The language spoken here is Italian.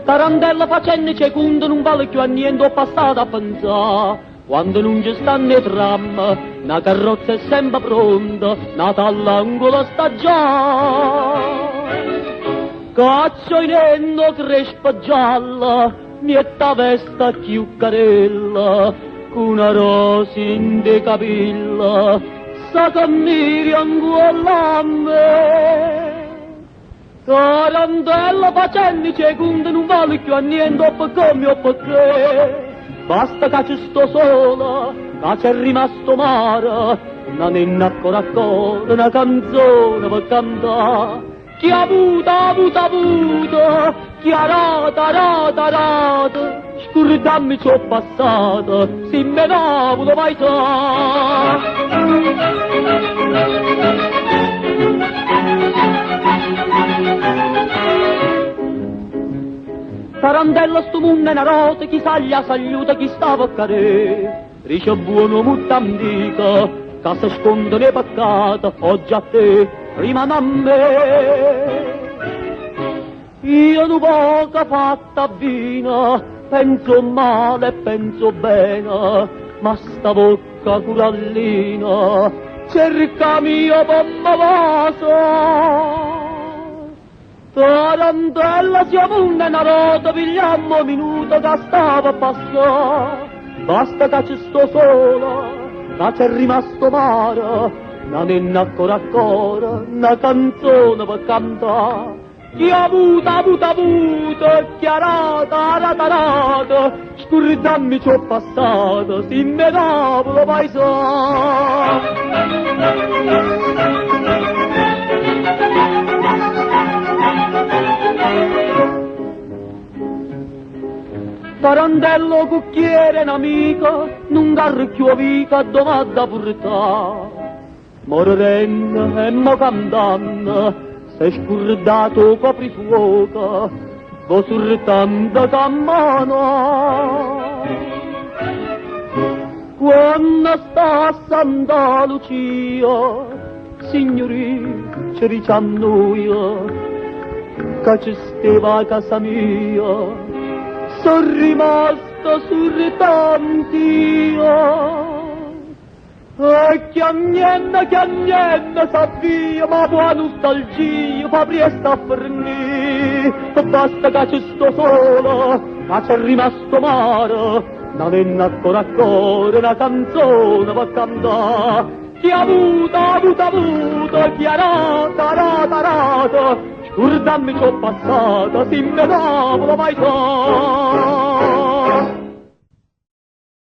Tarantella facendo secondo non vale più a niente, ho passato a pensare. Quando non ci stanno i tram, una carrozza è sempre pronta, Natale angolo sta già. Caccio in endo crespa gialla, mietta vesta chiuccarella, con una rosa in de capilla, sa che miri ancora a me. Tarantella facendo secondo non vale più a niente, o perché mi o perché. Basta che ci sto sola, che c'è rimasto mare, una nenna ancora ancora, una canzone per cantare. Chi ha avuto, chi ha rata, scordammi ciò passato, si me navuto mai sa. Tarantella sto mondo è una rota, chi saglia saluta, chi stava a cadere. Dice buono molto antica, che si sconde nei peccati, oggi a te, rimane a me. Io non poco fatta vina, penso male e penso bene, ma sta bocca curallina, cerca mio bomba vaso. Tarantella siamo una rota, pigliamo minuto che stava a passare. Basta che ci sto sola, che c'è rimasto mare, una nenna ancora, una canzone per cantare. Chi ha avuto, chi ha rata, scordammi ciò passato, si me navuto paesano. Tarantello cucchiere un amico, non garricchio vica domanda portà. Morendo e mo cantando, sei scordato coprifuoco, vo surtando cammano. Quando sta a Santa Lucia, signori, ci diciamo io, che ci stava a casa mia, sono rimasto surtant'io. E chiagnenna, sa via, ma buona nostalgia, fa presto a fornire. Basta che ci sto sola, che c'è rimasto mare, una nenna ancora, una canzone per cantare. Chi ha avuto, chi ha rata, scordammi ciò passato, si me navuto mai sa.